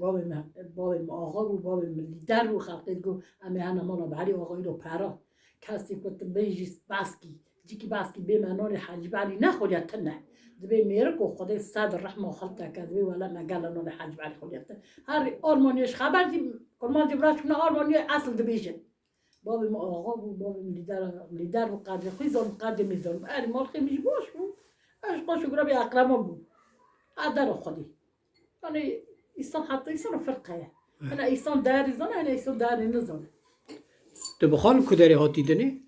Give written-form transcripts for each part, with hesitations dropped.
بابم آقا و بابم لیدر و خلقی گو امی هنه مالا بری آقایی رو پرا کسی کت بیجیست باسکی جیکی باسکی به منان حج بری نخوریت نه دبی میره کو خدای صد رحمه خلقه کدوی ولا مگال نان حج بری خوریت هر آلمانیش خبر دی کلمان دی برات کنه آلمانی اصل دبیجن بابم آقا و بابم لیدر و قدر خیزم قدر میزم اری مال خیمیش باش بود اش قاشو گربی اقرام بود عدل خودی يعني إنسان حتى إنسان فرقة أنا إنسان داري زنا أنا إنسان داري نزنا تبخال كداري هاتي دني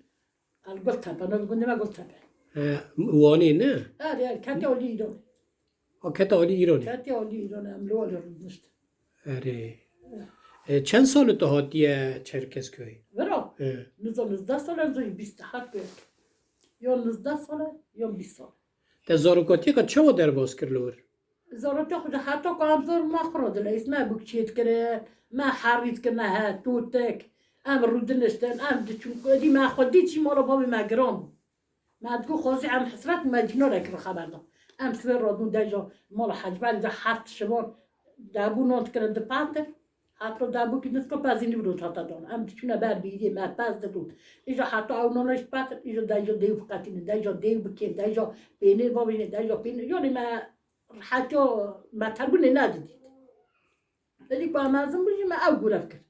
قلتها أنا ما قلتها واني نه هذه كاتي أولي إيران كتا علی ایرانی كاتي أولي إيران أملو ولا نشت اره چند سال تو هاتیه چرکسکوی برا نزل 19 سال نزل 20 حد بيك يوم 19 سال يوم 20 سال تا زاروکاتی که چه در باز کرلور زارت خود حتی کام زور ما خورد لیس ما بکشید کرد ما حرید کنه ها توتک ام رودنشتن ام دچون کدی ما خودی چی مالا بابی ما گرام ما تقول خوزي عم حسرات ما جنو لك خبرنا ام سوير رادون دايجا مال حجبان دا حفت شبان دابو نونت كرن دپاتر حتی دابو که نسکو پازینی بود حتی دان ام دچونه بر بیدی ما پاز داد ایجا حتی او نونش پاتر ایجا دايجا دیو فقطینه دايجا دیو بکن دايجا بینیر بابینه دايجا بینیر یعنی ما حتی ما تربونه ندیدید ولی با مازم بودی ما او گرفت کرد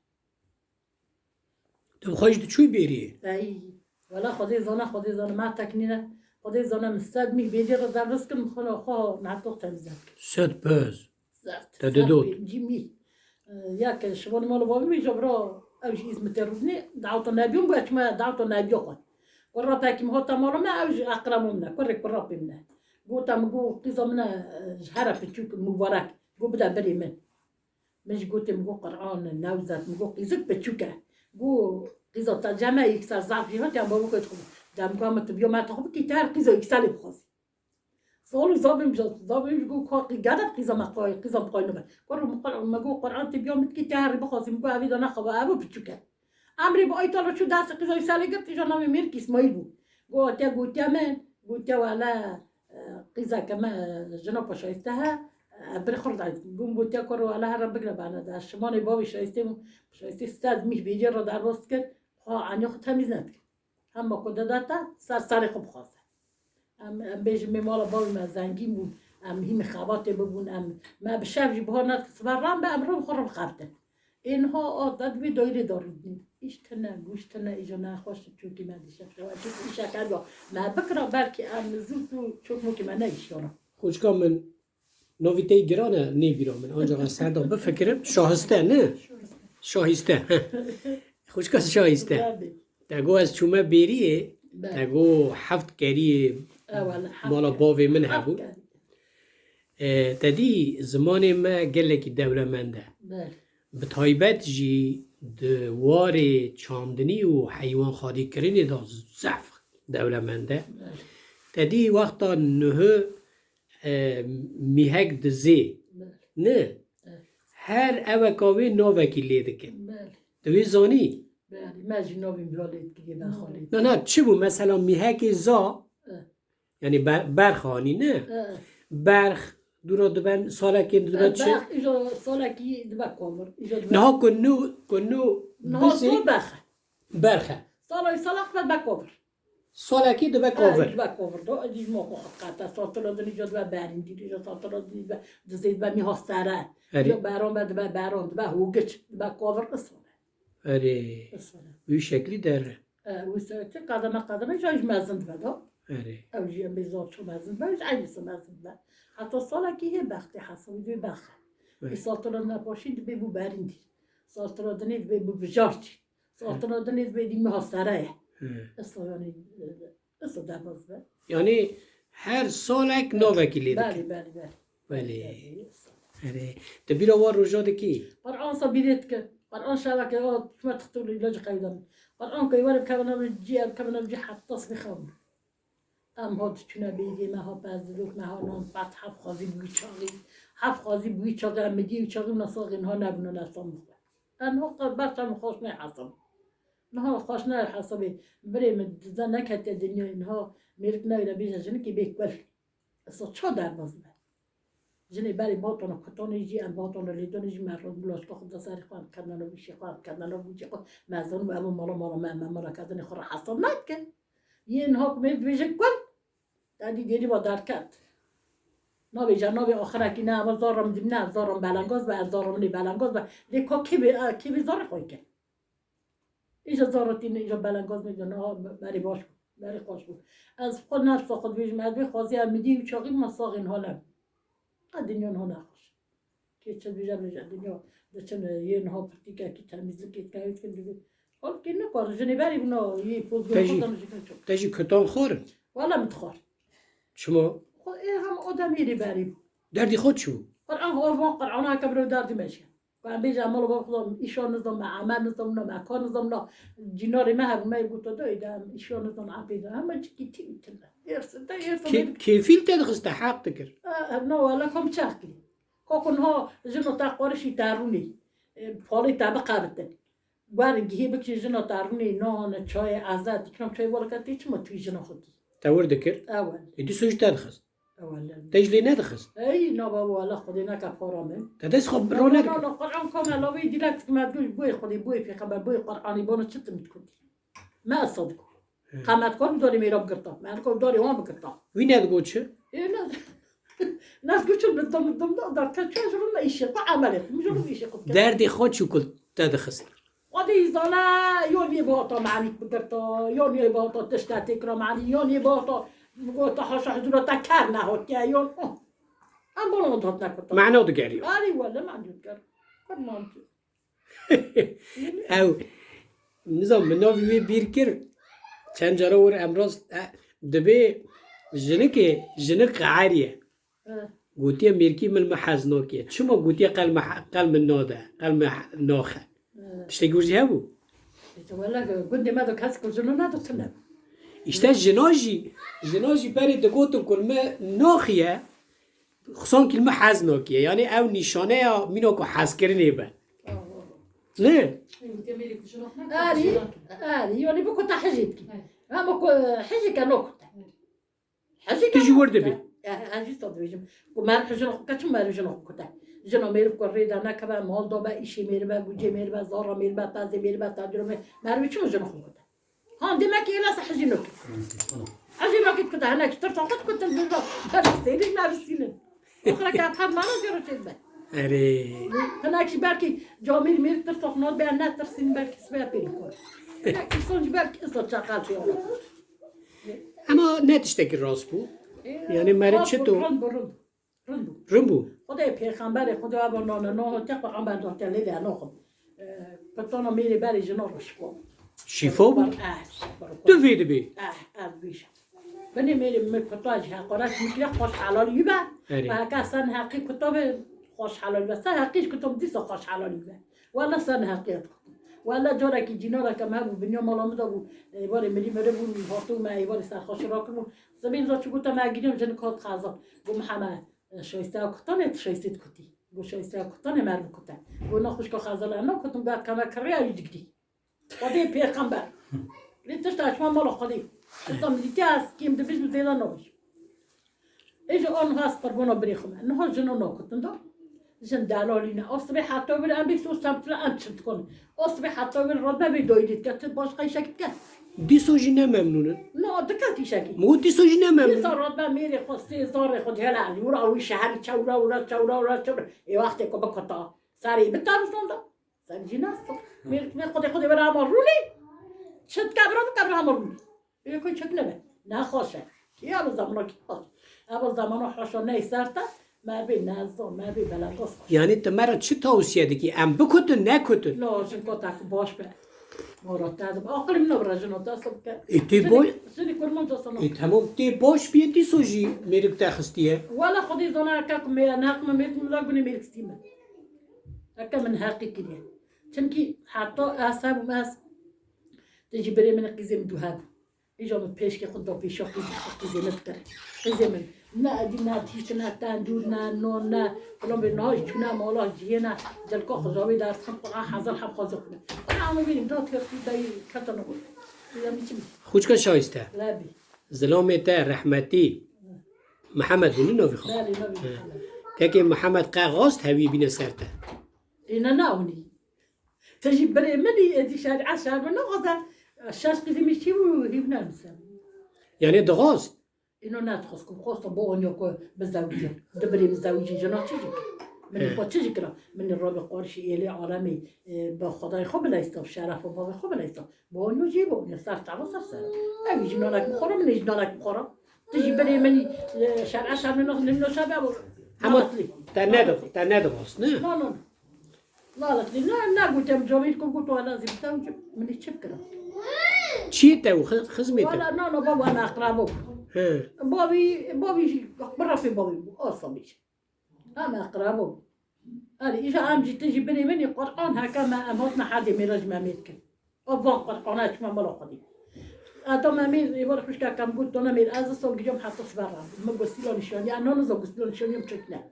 تو بخواهیش تو چوی بیریه ای ولی خدای زانه ما تکنینه خدای زانه مستد می بیدی رو در رسکم خلا خواه نعطوق تنزد کرد ست پز زرد تا دود جیمی یک شبان مالو بابی می جبرا اوش اسم ترودنی دعوت نبیون باید ما دعوت نبیو خود قرا پاکیم هاتا مالو ما اوش اقرامومنا قرا بيمنا قوتا مقو قيزا منا جهرة بتشوك مبارك قو بدا بري من مش قوتي مقو قرآن نوزات مقو قيزك بتشوكا قو قيزا تجمع يكسر زعف جيهات يا بابو كتخب دام قامت بيوم ما تخب كتار قيزا يكسالي بخوزي صالو زابم قو كاقي قادت قيزا مقاي قيزا مقاي نبا مقو قرآن تبيوم كتار بخوزي مقو عبيدا نخبا أبو بتشوكا أمري بأي طالو شو داس قيزا يسالي قلت إجا نامي ميركي اسمايل بو قوتي من قوتي ولا قيزا كما جنوب شايستها برخورد عاد قوم قوتي كرو على هرب بقرب أنا دا شماني بابي شايستي استاد مش بيجي رو در راست کرد ها عنی خود تمیز ندکرد هم با کده داتا سر خوب خواسته ام بیش میمالا بابی ما زنگی بود ام هیم خواته ببون ام ما بشفجی بها ند سبرم به امرو خورم خبته اینها عادت به دایره دارید ایش تنه گوش تنه ایجا نخواست چونکی من دیشب شوید چون شکر یا ما بکرا بلکه ام زوزو چون مو که من نیشتارم خوشکا من نویته گرانه نمیرم من آنجا سردا بفکرم شاهسته نه شاهسته خوشکا شاهسته تگو از چومه بیریه تگو حفت کریه مالا باوی من هبو تدی زمان ما گله که دوله منده به تایبت جی دوار چاندنی و حیوان خادی کرنی دا زف دوله منده تدی وقتا نه میهک دزی نه هر اوکاوی نوکی لیده کن دوی زانی ما جنوبی بیالید که بخالید نه چی بود مثلا میهک زا یعنی برخانی نه برخ دورا دبن سالکی دبن چه؟ برخ ایجا سالکی دبن کامر نه کنو نه سال برخه سالک دبن کامر سالکی دبن کامر دبن کامر دو اجیز ما خواهد قطع سالترادن ایجا دبن برین دید ایجا سالترادن دبن دزید بمی هاستره ایجا بران دبن هوگچ دبن کامر قصانه اره وی شکلی داره وی شکلی قدمه ایجا ایج مزند بدا اره اوجی هم بیزاد شو مزند بدا ایج عیلیس مزند بدا حتی سالکی یه بختی حسابی دوی بخه ای سالترادن نپاشید دبی بو برین دید سالترادن دبی بو بجارچی سالترادن دبی دیمه هاستره اصلا در باز بد یعنی هر سالک نوکی لیده بله اره تبیرا وار روژاده کی؟ قرآن صبیرت که قرآن شبکه شما تختار ایلاج قیدم قرآن که یوارب کمنا بجی حتی خام ام هات چونه بیدی ما ها بزرگ ما ها نام بعد حب خازی بوی چاقی ام دیو چاقی نساق اینها نبونه نسام بخواه انها بچه هم خوش نه حساب اینها خوش نه حسابی بریم زن نکته دنیا اینها میرک نویده بیشه جنه که بیک بل اصلا چا در باز بد جنی بری باتون کتانی جی ام باتون لیدونی جی مرد بلاش که خود سری خوان کردن و بیشی خوان کردن و بیشی خوان مزون و اما مالا من کردن خورا حساب نکن یه اینها کمید بیشه کن دادی دیدی با درکت نبی جنابی آخره کی نه اول زارم دیم نه زارم بلنگاز و زارم نی بلنگاز و لیکا کی به زار خوی که ایجا زارتی ایجا بلنگاز میدونه بری باش بری خوش بود از خود نفس خود بیش مدبی خوازی هم میدی و چاقی مساق این حالم دنیا نه نخوش که چه بیجا دنیا دچن یه نها پرتیکه کی تمیزی کی کاریت کنی حال که نکار جنی بری بنا یه پوز گفتن تجی کتان خور والا متخار شما خود این هم آدمی ری بری دردی خود شو قرآن هو واقع قرآن كبروا دار دمشق قام بيجي عمله بخضم إيشان نظام عمل نظام مكان نظام جناري ما هب ما يقول تدا إذا إيشان نظام عبيد هم كي تلا يرس ده يرس كيفيل تدخست حق تكر نو ولا كم شاكل كون ها جنو تقارشي تاروني فالي طبقة بتن بارنگی بکی جنا تارونی نان چای عزت کنم چای ولی کتی چه ما توی جنا خودی تور دكر اول يدي سوج تدخست اول تجلي ندخست ای نبا ولا خودی نکپارامه تدس خب نه رونق نه قرآن کامل لاوی دیلکت که مدگوش بوی خودی بوی پیغمبر بوی قرآنی بانو چت میکنی ما اصدق قامت کن داری میراب گرتا من کن داری وام بگرتا وين ندقو چه این ناس گوشل بدم دار کچه جلو ایشه با عمله میجلو ایشه خود دردي خود شو كل تدخست قدی زانا یونی با تا معنی بگرتا یونی با تا تشتاتی کرا معنی یونی با تا تا حاش حضور تا کار نهاد که یون ام بالون داد نکرد معناه دقاريو آری ولی من جد کرد کن مانتی او نظام من نوی بيركر چند جرا ور امروز دبي جنك عارية قوتي ميركي من المحزنوكية شما قوتي قال من نودا قال من نوخة تشتي جوزي هبو ولا قدي ما دوك هسكو جنو ندو تنم اشتا جناجي بري دقوتن كل ما نوخية خصوصا كلمة حزنوكية يعني او نشانه مينوكو حز كرنه با نه آری یعنی بکو تا حجید کی اما کو حجی کنو کتا حجی تجي ورده بي حجی صد بیشم کو من حجی نخو کچم من حجی نخو کتا جنا میرب کو ریدا نکبا مال دابا ایشی میربا گوجه میربا زارا میربا تازه میربا تاجر مربی چون جنا خو کتا هان دمکی الاس حجی نکت حجی نکت کتا هناك ترتا خود کتا بالبا بسیلی نبسیلن اخرى كان ما نقدر نشبه اري هناك بركي جاميل مير ترتاح ناد بين نات ترسين بركي سبع بينكم هناك صنج بركي إصلا شغال في أولا اما نتشتكي راس بو يعني مرد شتو رندو رمبو خدای پیغمبر خدا با نه تا پیغمبر داد لیلی نخم پتانا میری بری جنا رو شفا شفا بو تفيد بي بیش بنی میری پتاج حقارت میگه خوش حلالی با آره. و کسان حقی کتاب خوش حلالی با سه حقیش کتاب دیسا خوش حلالی با ولا سن حقیقت ولا جورا کی جنورا کم هم بنیام مالام دو باره ملی مره بون هاتو ما ایوار سر خوش را کنم زمین را چه گفتم ما گیریم جن کات خازا گو محمد شایسته کتانه شایسته کتی گو شایسته کتانه مرد کتان گو نخوش که خازا لنا کتم بعد کم کریا یدگی خدای پیغمبر لیتش تاشما مال خدای اصلا میتی از کیم دبیش زیاده نباش ایش آن هست قربان بریخم نه جنو نکتن دا جن دلالینا اصبح حتی بر ام بیست سمت ام چند کن اصبح حتی بر رد ببیدایید که باش قیشک که دي سوجي نممنون نه دکتی شکی مو دي سوجي نممنون زار رد میری خواستی زار خود هلا یورا وی شهری چورا ای وقتی که بکتا سری بترسون دا سری جناست میری خود بر امرونی چت کبر امرونی یه کوی چک نبه نه خوشه یا به زمان کی خوش اول زمان حاشا نیسرتا ما بی نزدم ما بی بلنداز يعني تمرد چه توصيه دكي ام بكتن نكتن نه جن کتاک باش به مراد دادم آخری من برای دستم که ایتی بای زنی کرمان جاسنا ای تمام تی باش بیا دي سوجي ميرك تاخستيه ولا خدي زنا كاك مي ناق ما ميت من لاقوني ميرك ستيما هكا من هاقي كده چنكي حتى اعصاب ماس تجي بري من قزم دوهاب ایجا من پیش که خود دا پیشا قیزه نبتره قیزه من نه ادی نه تیش نه تندور نه نون نه فلان به نهاش چونه مالا جیه نه جلکا خجاوی درست خم قرآن حضر حب خازه کنه انا عمو بینیم داد کرد دایی کتا نبود دیدم میچیم خوشكا شايسته لابی زلامته رحمتي محمد بن نوفي خو لابی تاكي محمد قاغوست هوي بين سرته إنا ناوني تجي بري مني دي شارع عشان من غدا الشاش قديم يشتي ويبنا نسام يعني دغوست إنه ناتخسكم خاصة بونيوكو بزوجي دبري بزوجي جنا تجي من القوة تجي كلا من الرابع قارشي إلي عالمي بخداي خب لا يستوب شرف وبابا خب لا يستوب بونيو جيبو يصير تعب صار سر أبي جنا لك مخرم من جنا لك مخرم تجي بري مني شارع عشان من نخل شابع هم تنادغوست نه لا لا لا لا قلت يا مجاويتكم قلت أنا لازم زوجي من الشبكة چی تو خزمته ولا لا بابا أنا أقربه ها بابي برا في بابي أصلا أنا أقربه أنا إذا أم جيت تجي بني مني قرآن هكا ما أموتنا حد ميراج ما ميتكن أبغى قرآنات ما مرة قديم أتوم أمير يبغى مش كم قلت أنا مير أز الصوت اليوم حتى صبرا ما قصيلون شلون يعني أنا نزل قصيلون شلون يوم شكنا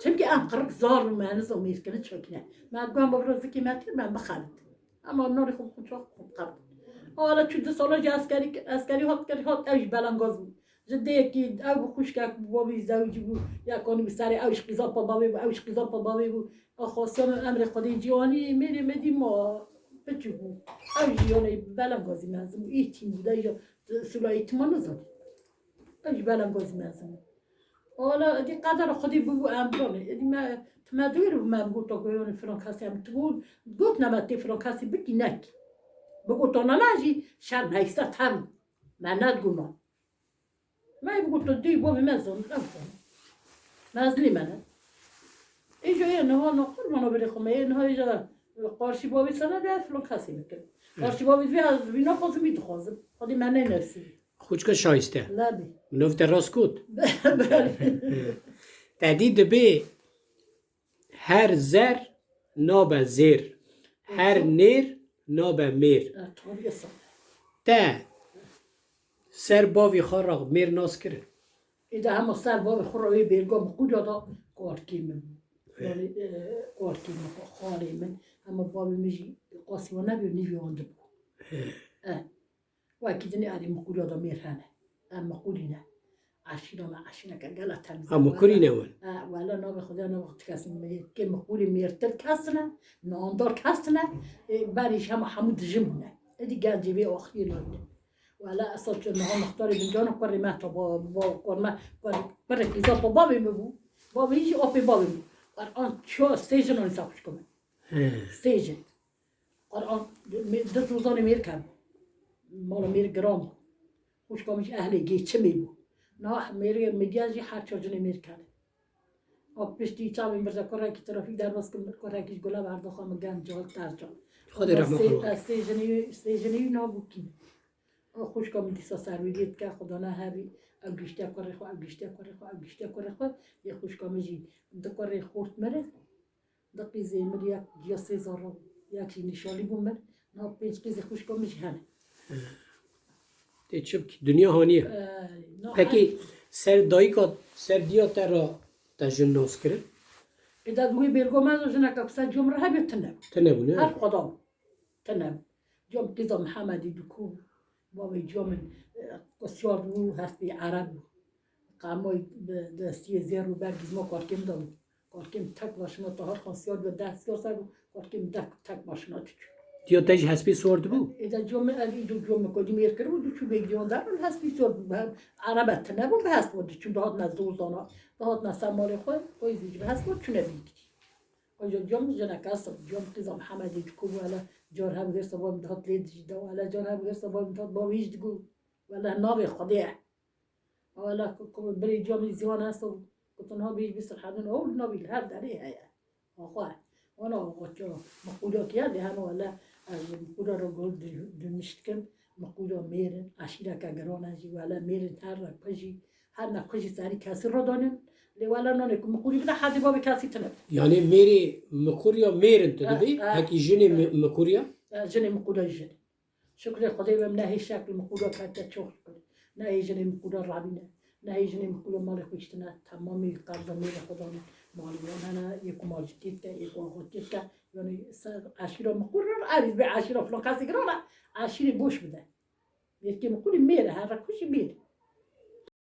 تمكي أنا قرب زار ما نزل مير كنت شكنا ما قام ببرزكي ما تر ما بخالد أما النور يخون خشوق قرب حالا چون دو سالا جا اسکری هات اوش بلنگاز بود جدی یکی او خوش که بابی زوجی بود یکانی بسری اوش قیزا پا بابی بود اوش قیزا پا بابی بود خواستم امر خدای جوانی میری مدی ما بچو بود اوش جوانی بلنگازی مزم ای تیم بوده یا سلای تیمان نزد اوش بلنگازی مزم حالا دی قدر خودی بگو امرانه دی ما تمدوی رو من بگو تا گویان فرانکاسی هم تقول گفت نمتی فرانکاسی بکی نک بگو تو نناجی شرم هیست هم من ندگونا ما بگو تو دی بابی مزن نفهم مزنی منه اینجا یه نها نخور منو بری خمه یه نها اینجا قارشی بابی سنه بیاد فلان کسی بکن قارشی بابی بیاد بینا خوزم بیدو خوزم خودی من نفسی خوچکا شایسته لبی منوفت راست کود بله تدید به هر زر ناب زیر هر نیر ناب میر طوری سال تا سر باوی خار را میر ناس کرد ایده همه سر بابی خوراوی بیرگاه مقود دا قارکی من یعنی قارکی من خالی من همه بابی میجی قاسی و نبی و نیوی آنده بو و اکی دنی اری مقود دا میر هنه مقودی نه عشینا که گلت هم هم مکری نون ولا نابه خدا نابه کسی که مقولی میرتر کسنه ناندار کسنه بریش هم حمود جمونه ادی گنجی بی آخری لونه ولا اصلا چون نها مختاری بنجانا کاری ما تا با کرما کاری کلیزا با بابی ببو بابی هیچ آبی بابی ببو قرآن چه استیجن رو نساخش کنه استیجن قرآن دو روزانی میر کم مالا میر گرام خوش کامش اهل گیچه میبو نه میری میگیازی هر چیزی نمیر کرد. آب پشتی چاوی مرزا کره کی ترافیک در باز کره کیش گلا برد خواهم گن جال ترجان. خدا رحمه الله. استیجنی نابودی. خوش کام دیسا سرویدیت که خدا نه هبی. او گشته کره خو، او گشته کره خو، او گشته کره خو. یه خوش کامی دکاره خورد مره. دقیقه مریا جیاسه زارو. یکی نشالی بومر. نه پنج کیز خوش کامی هنه. تی چوب دنیا هانیه. پکی سر دایی که سر دیا ترا تجن ناس کرد. إذا تقولي بيرجو ما زوجنا كبسة جم رهبة تنام. تنامون. هر قدام تنام. جم كذا محمد يدكو. بابا جم قصير و هستي عرب. قاموا دستي زيرو برجز ما كاركيم دام. كاركيم تك ماشنا تهار قصير بدست كاسر كاركيم تك ماشنا تيجي. دیا تج هستی سوارد بو. إذا جم جم كودي مير كرو دو شو بيجيون دار هستي سوار عربة تنام وبهست ودي شو دهات نزول دانا. دهات نسماره خود کویزی جو هست بود چونه بیگی آنجا جام جنکاست جام کزام محمدی کو ولا جار هم غیر سوام دهات لید جدا ولا جار هم غیر سوام دهات با ویج دگو ولا نابه خدیع ولا کو بری جام زیان هست و کتنها بیش بیست حدن اول نابی هر دری هیا آخواه وانا قطع مقوله کیه هم ولا مقوله رو گل دنیشت کن مقوله میرن عشیره که گرانه جی ولا میرن هر نکجی هر نکجی سری کسی رو دانن ولا نونه مقولي بلا حد بابي كاسي تنب يعني ميري مكوريا ميرن تدبي هكي جني مكوريا جني مقولة جني شكرا خدي بمناهي شكل مقولة كانت تشوف ناهي جني مقولة رابينا ناهي جني مقولة مالك ويشتنا تمامي قرض ميرا خداني مالي وانا يكون مال جديد يكون جديد يعني عشرة مقولة عارف بعشرة فلان كاسي قرانا عشرة بوش بده يركي مقولي ميرا هذا كل شيء ميرا